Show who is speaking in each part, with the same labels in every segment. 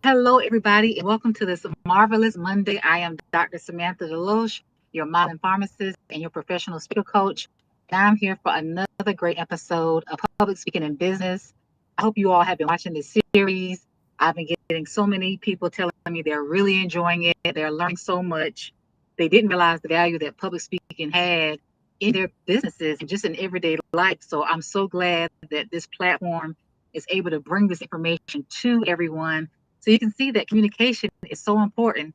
Speaker 1: Hello, everybody, and welcome to this marvelous Monday. I am Dr. Samantha DeLoache, your modern pharmacist and your professional speaker coach. And I'm here for another great episode of Public Speaking in Business. I hope you all have been watching this series. I've been getting so many people telling me they're really enjoying it. They're learning so much. They didn't realize the value that public speaking had in their businesses and just in everyday life. So I'm so glad that this platform is able to bring this information to everyone so you can see that communication is so important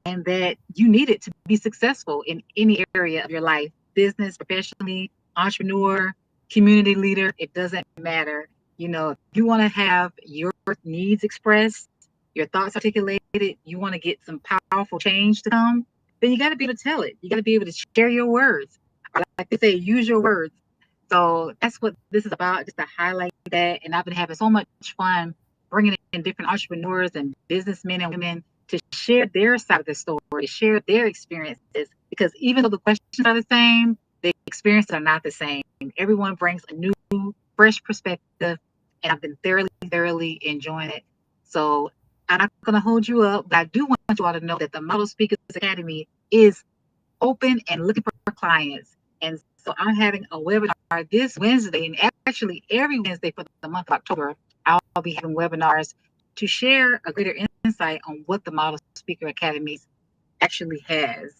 Speaker 1: and that you need it to be successful in any area of your life, business, professionally, entrepreneur, community leader, it doesn't matter. If you want to have your needs expressed, your thoughts articulated, you want to get some powerful change to come, then you got to be able to tell it. You got to be able to share your words. I like to say, use your words. So that's what this is about, just to highlight that. And I've been having so much fun bringing in different entrepreneurs and businessmen and women to share their side of the story, to share their experiences. Because even though the questions are the same, the experiences are not the same. Everyone brings a new, fresh perspective, and I've been thoroughly enjoying it. So I'm not going to hold you up, but I do want you all to know that the Model Speakers Academy is open and looking for clients. And so I'm having a webinar this Wednesday, and actually every Wednesday for the month of October, I'll be having webinars to share a greater insight on what the Model Speaker Academy actually has.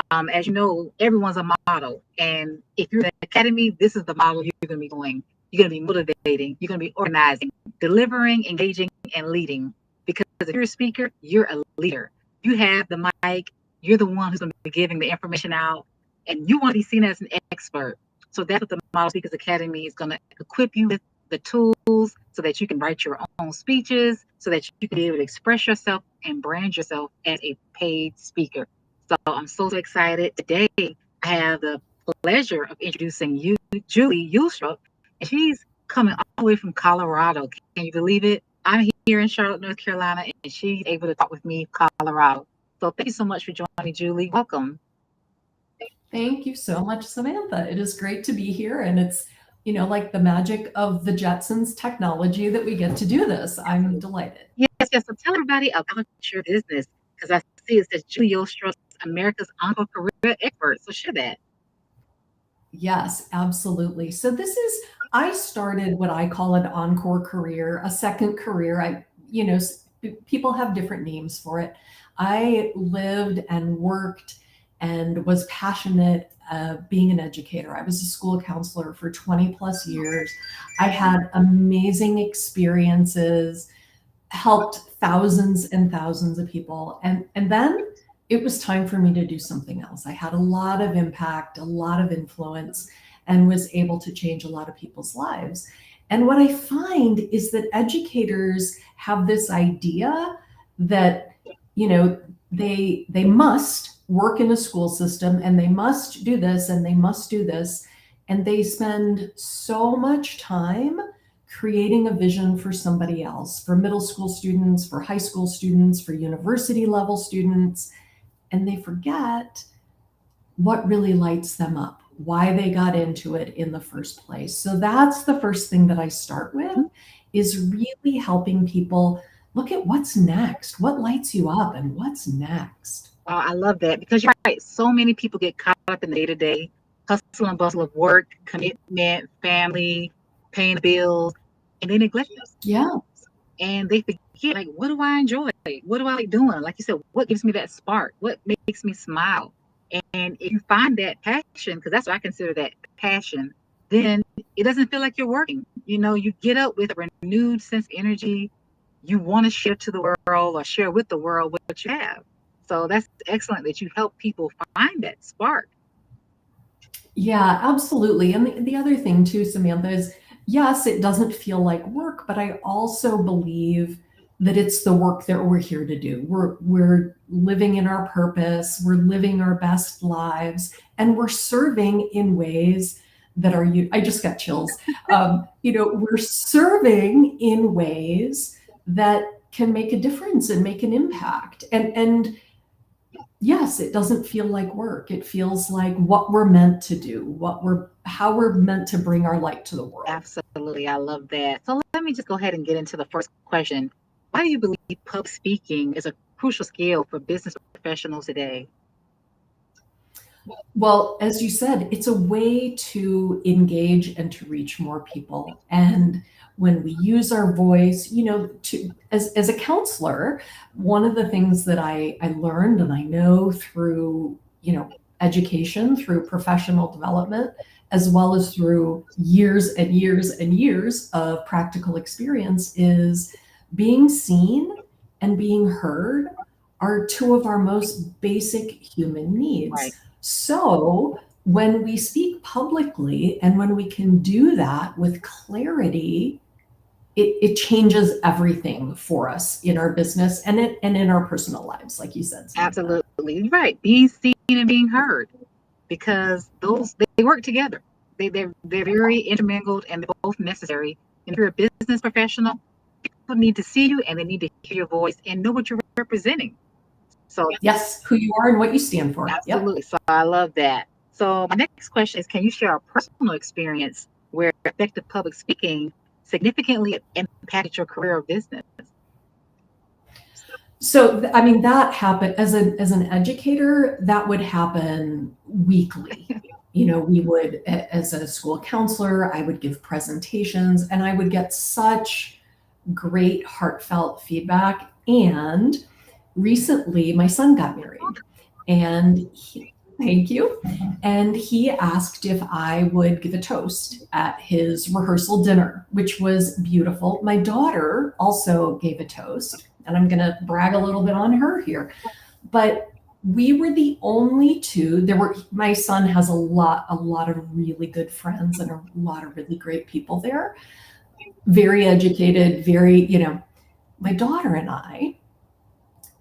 Speaker 1: As you know, everyone's a model. And if you're in the academy, this is the model you're going to be doing. You're going to be motivating, you're going to be organizing, delivering, engaging, and leading. Because if you're a speaker, you're a leader. You have the mic, you're the one who's going to be giving the information out, and you want to be seen as an expert. So that's what the Model Speakers Academy is going to equip you with, the tools so that you can write your own speeches, so that you can be able to express yourself and brand yourself as a paid speaker. So I'm so excited. Today, I have the pleasure of introducing you, Julie Ulstrup, and she's coming all the way from Colorado. Can you believe it? I'm here in Charlotte, North Carolina, and she's able to talk with me from Colorado. So thank you so much for joining me, Julie. Welcome.
Speaker 2: Thank you so much, Samantha. It is great to be here. And it's, like the magic of the Jetsons technology that we get to do this. I'm delighted.
Speaker 1: Yes. So tell everybody about your business because I see it says Julie Ulstrup, America's Encore Career Expert. So share that.
Speaker 2: Yes, absolutely. So I started what I call an encore career, a second career. People have different names for it. I lived and worked and was passionate being an educator. I was a school counselor for 20 plus years. I had amazing experiences, helped thousands and thousands of people. And then it was time for me to do something else. I had a lot of impact, a lot of influence, and was able to change a lot of people's lives. And what I find is that educators have this idea that, they must work in a school system and they must do this and they must do this. And they spend so much time creating a vision for somebody else, for middle school students, for high school students, for university level students, and they forget what really lights them up, why they got into it in the first place. So that's the first thing that I start with, is really helping people look at what's next, what lights you up and what's next.
Speaker 1: Oh, I love that because you're right. So many people get caught up in the day to day hustle and bustle of work, commitment, family, paying the bills, and they neglect
Speaker 2: Yeah.
Speaker 1: themselves. And they forget, like, what do I enjoy? What do I like doing? Like you said, what gives me that spark? What makes me smile? And if you find that passion, because that's what I consider that passion, then it doesn't feel like you're working. You get up with a renewed sense of energy. You want to share to the world or share with the world what you have. So that's excellent that you help people find that spark.
Speaker 2: Yeah, absolutely. And the other thing too, Samantha, is yes, it doesn't feel like work, but I also believe that it's the work that we're here to do. We're living in our purpose, we're living our best lives, and we're serving in ways that are I just got chills. We're serving in ways that can make a difference and make an impact. And yes, it doesn't feel like work. It feels like what we're meant to do, how we're meant to bring our light to the world.
Speaker 1: Absolutely. I love that. So let me just go ahead and get into the first question. why do you believe public speaking is a crucial skill for business professionals today?
Speaker 2: Well, as you said, it's a way to engage and to reach more people. And when we use our voice, as a counselor, one of the things that I learned and I know through, education, through professional development, as well as through years and years and years of practical experience, is being seen and being heard are two of our most basic human
Speaker 1: Right.
Speaker 2: needs. So when we speak publicly and when we can do that with clarity, it changes everything for us in our business and in our personal lives, like you said, Samantha.
Speaker 1: Absolutely. Right. Being seen and being heard, because those they work together. They're very intermingled and they're both necessary. And if you're a business professional, people need to see you and they need to hear your voice and know what you're representing. So
Speaker 2: Yes, who you are and what you stand for. Yep.
Speaker 1: absolutely. So I love that. So my next question is, can you share a personal experience where effective public speaking significantly impacted your career or business?
Speaker 2: So, I mean, that happened as an educator, that would happen weekly. We would, as a school counselor, I would give presentations and I would get such great heartfelt feedback. And recently my son got married and thank you. And he asked if I would give a toast at his rehearsal dinner, which was beautiful. My daughter also gave a toast, and I'm going to brag a little bit on her here. But we were the only two. My son has a lot of really good friends and a lot of really great people there. Very educated, my daughter and I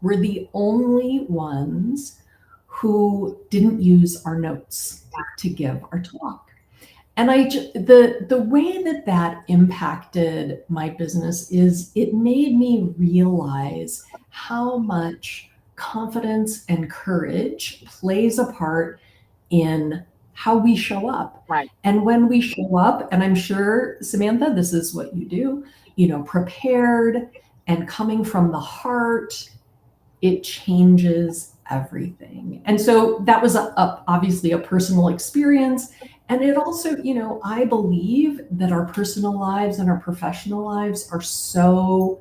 Speaker 2: were the only ones who didn't use our notes to give our talk. And the way that impacted my business is it made me realize how much confidence and courage plays a part in how we show up.
Speaker 1: Right.
Speaker 2: And when we show up, and I'm sure, Samantha, this is what you do, prepared and coming from the heart, it changes everything. And so that was obviously a personal experience. And it also, I believe that our personal lives and our professional lives are so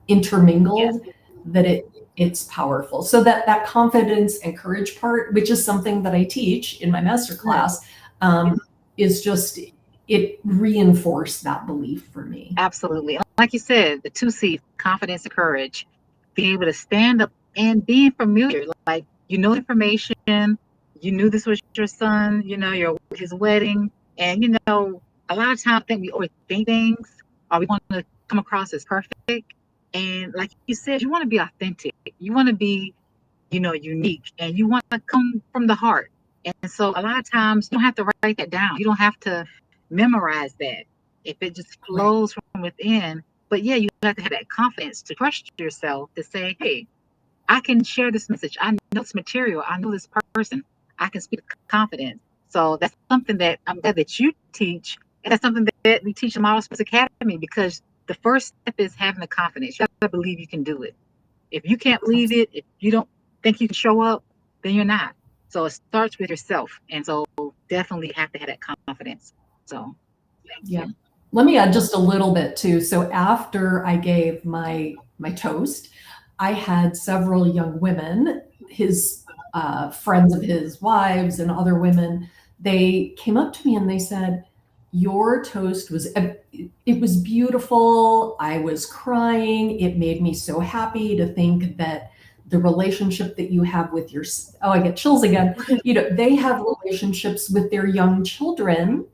Speaker 2: intermingled that it's powerful. So that confidence and courage part, which is something that I teach in my masterclass, is just, it reinforced that belief for me.
Speaker 1: Absolutely. Like you said, the two C's, confidence and courage, being able to stand up and being familiar, like, information, you knew this was your son, his wedding. And, a lot of times I think we overthink things or we want to come across as perfect. And like you said, you want to be authentic. You want to be, unique, and you want to come from the heart. And so a lot of times you don't have to write that down. You don't have to memorize that. If it just flows from within. But yeah, you have to have that confidence to trust yourself to say, hey, I can share this message. I know this material. I know this person. I can speak with confidence. So that's something that I'm glad that you teach. And that's something that we teach in Model Sports Academy, because the first step is having the confidence. You have to believe you can do it. If you can't believe it, if you don't think you can show up, then you're not. So it starts with yourself. And so definitely have to have that confidence. So
Speaker 2: yeah. Let me add just a little bit too. So after I gave my toast, I had several young women, his friends of his wives and other women, they came up to me and they said, your toast it was beautiful. I was crying. It made me so happy to think that the relationship that you have with I get chills again. They have relationships with their young children,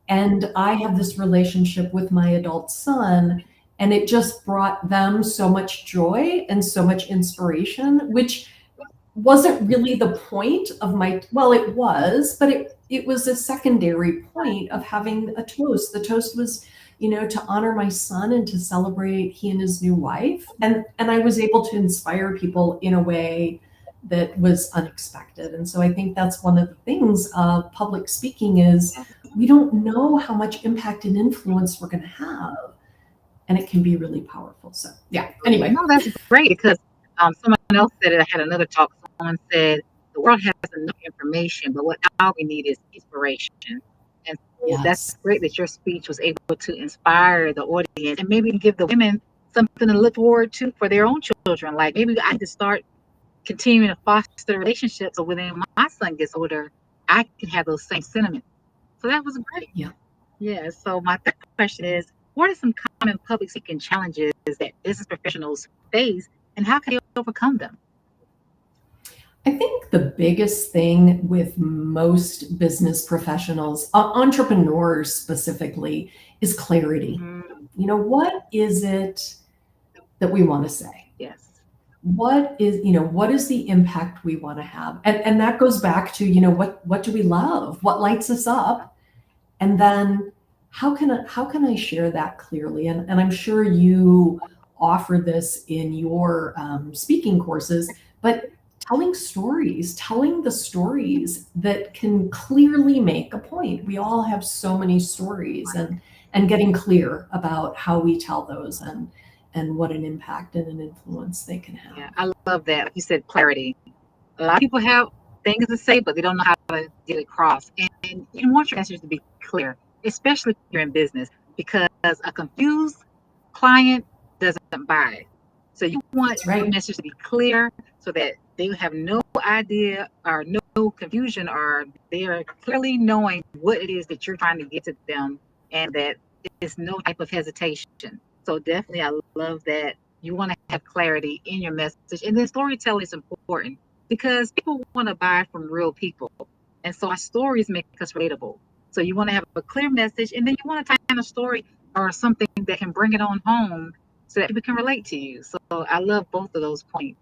Speaker 2: and I have this relationship with my adult son, and it just brought them so much joy and so much inspiration, which wasn't really the point of well, it was, but it was a secondary point of having a toast. The toast was, to honor my son and to celebrate he and his new wife. And I was able to inspire people in a way that was unexpected. And so I think that's one of the things of public speaking is we don't know how much impact and influence we're going to have and it can be really powerful. So yeah, anyway.
Speaker 1: No, that's great because someone else said it. I had another talk. Someone said the world has enough information, but what all we need is inspiration. And so that's
Speaker 2: Yes.
Speaker 1: great that your speech was able to inspire the audience and maybe give the women something to look forward to for their own children. Like maybe I need to start continuing to foster relationships so when my son gets older, I can have those same sentiments. So that was great.
Speaker 2: Yeah.
Speaker 1: Yeah. So my third question is, what are some common public speaking challenges that business professionals face, and how can they overcome them?
Speaker 2: I think the biggest thing with most business professionals, entrepreneurs specifically, is clarity.
Speaker 1: Mm-hmm.
Speaker 2: What is it that we want to say?
Speaker 1: Yes.
Speaker 2: What is the impact we want to have? And that goes back to, what do we love? What lights us up? And then how can I share that clearly? And I'm sure you offer this in your speaking courses, but telling the stories that can clearly make a point. We all have so many stories, and getting clear about how we tell those, and what an impact and an influence they can have.
Speaker 1: Yeah. I love that. Like you said, clarity. A lot of people have things to say, but they don't know how to get it across. And you want your message to be clear, especially if you're in business, because a confused client doesn't buy it. So you want
Speaker 2: That's
Speaker 1: your
Speaker 2: right.
Speaker 1: message to be clear so that they have no idea or no confusion, or they are clearly knowing what it is that you're trying to get to them, and that there's no type of hesitation. So definitely, I love that you want to have clarity in your message. And then storytelling is important because people want to buy from real people. And so our stories make us relatable. So you want to have a clear message, and then you want to tie in a story or something that can bring it on home so that people can relate to you. So I love both of those points.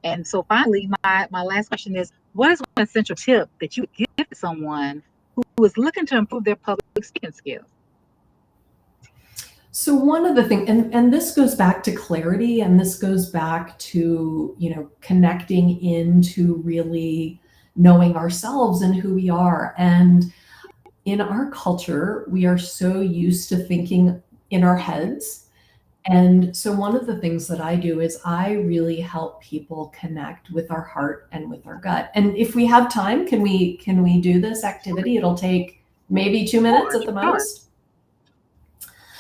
Speaker 1: And so finally, my last question is, what is one essential tip that you would give to someone who is looking to improve their public speaking skills?
Speaker 2: So one of the things, and this goes back to clarity, and this goes back to, connecting into really knowing ourselves and who we are. And in our culture, we are so used to thinking in our heads. And so one of the things that I do is I really help people connect with our heart and with our gut. And if we have time, can we do this activity? It'll take maybe 2 minutes
Speaker 1: Sure,
Speaker 2: at the
Speaker 1: sure.
Speaker 2: most.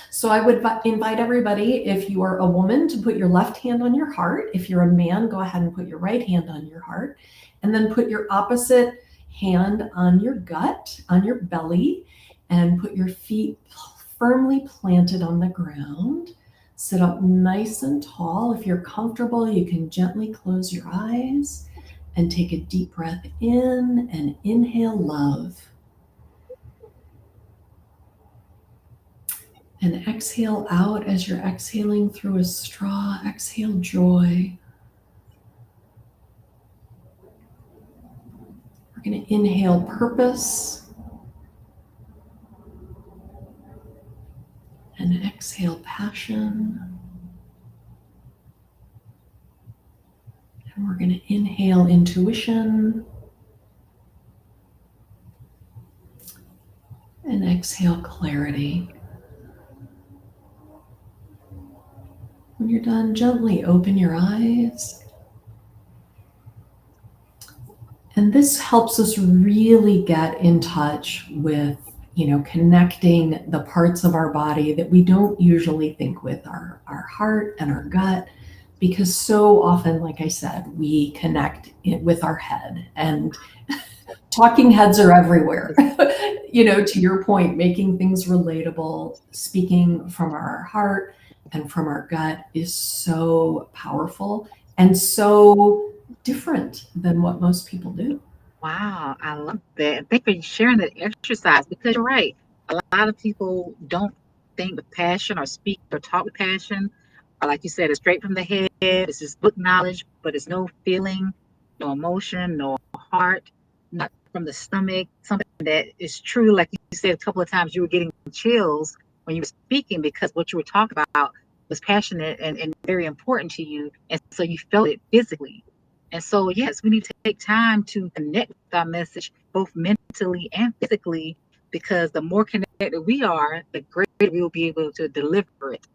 Speaker 2: So I would invite everybody, if you are a woman, to put your left hand on your heart. If you're a man, go ahead and put your right hand on your heart, and then put your opposite hand on your gut, on your belly, and put your feet firmly planted on the ground. Sit up nice and tall. If you're comfortable, you can gently close your eyes and take a deep breath in and inhale love. And exhale out as you're exhaling through a straw. Exhale joy. We're going to inhale purpose. And exhale passion. And we're going to inhale intuition. And exhale clarity. When you're done, gently open your eyes. And this helps us really get in touch with, connecting the parts of our body that we don't usually think with, our heart and our gut, because so often, like I said, we connect it with our head, and talking heads are everywhere. To your point, making things relatable, speaking from our heart and from our gut is so powerful and so different than what most people do.
Speaker 1: Wow, I love that. Thank you for sharing that exercise because you're right. A lot of people don't think with passion or speak or talk with passion. Or like you said, it's straight from the head. It's just book knowledge, but it's no feeling, no emotion, no heart, not from the stomach. Something that is true. Like you said a couple of times, you were getting chills when you were speaking because what you were talking about was passionate and very important to you. And so you felt it physically. And so, yes, we need to take time to connect with our message, both mentally and physically, because the more connected we are, the greater we will be able to deliver it.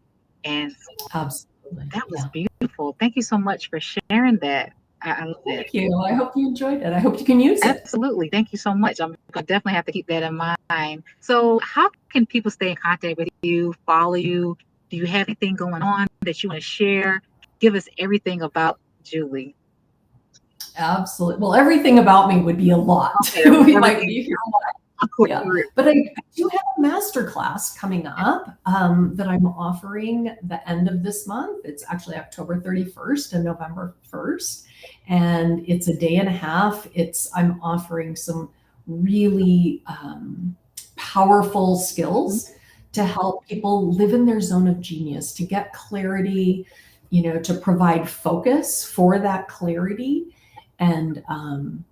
Speaker 1: And
Speaker 2: Absolutely.
Speaker 1: that was
Speaker 2: Yeah.
Speaker 1: beautiful. Thank you so much for sharing that. I love it.
Speaker 2: Thank you. I hope you enjoyed it. I hope you can use it.
Speaker 1: Absolutely. Thank you so much. I'm going to definitely have to keep that in mind. So, how can people stay in contact with you, follow you? Do you have anything going on that you want to share? Give us everything about Julie.
Speaker 2: Absolutely. Well, everything about me would be a lot.
Speaker 1: Okay,
Speaker 2: We might
Speaker 1: everything.
Speaker 2: be here.
Speaker 1: Of course,
Speaker 2: Yeah, but I do have a master class coming up that I'm offering the end of this month. It's actually October 31st and November 1st, and it's a day and a half. I'm offering some really powerful skills to help people live in their zone of genius, to get clarity, to provide focus for that clarity, and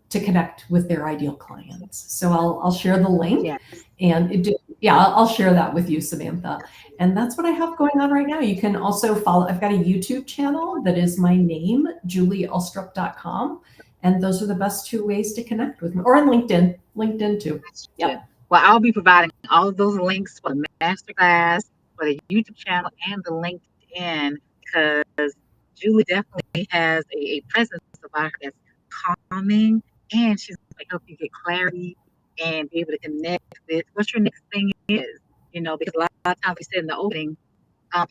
Speaker 2: to connect with their ideal clients. So I'll share the link,
Speaker 1: yes.
Speaker 2: and I'll share that with you, Samantha. And that's what I have going on right now. You can also follow. I've got a YouTube channel that is my name, julieulstrup.com, and those are the best two ways to connect with me, or on LinkedIn too.
Speaker 1: Yep. Well, I'll be providing all of those links for the masterclass, for the YouTube channel, and the LinkedIn, because Julie definitely has a presence about her that's calming, and she's going to help you get clarity and be able to connect with what your next thing is. Because a lot of times we said in the opening,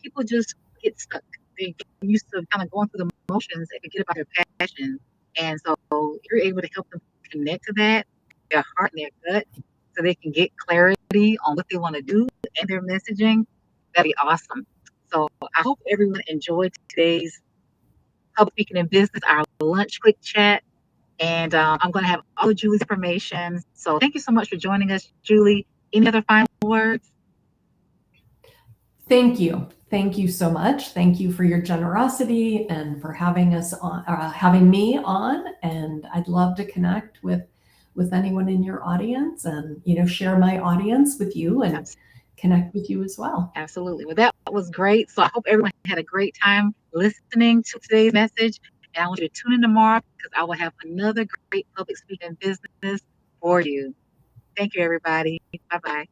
Speaker 1: people just get stuck. They get used to kind of going through the motions and forget about their passion. And so you're able to help them connect to that, their heart and their gut, so they can get clarity on what they want to do and their messaging. That'd be awesome. So I hope everyone enjoyed today's Public Speaking in Business, our lunch quick chat. And I'm going to have all of Julie's information. So thank you so much for joining us, Julie. Any other final words?
Speaker 2: Thank you. Thank you so much. Thank you for your generosity and for having us on, having me on. And I'd love to connect with anyone in your audience, and share my audience with you and connect with you as well.
Speaker 1: Absolutely. Well, that was great. So I hope everyone had a great time listening to today's message. And I want you to tune in tomorrow because I will have another great public speaking business for you. Thank you, everybody. Bye bye.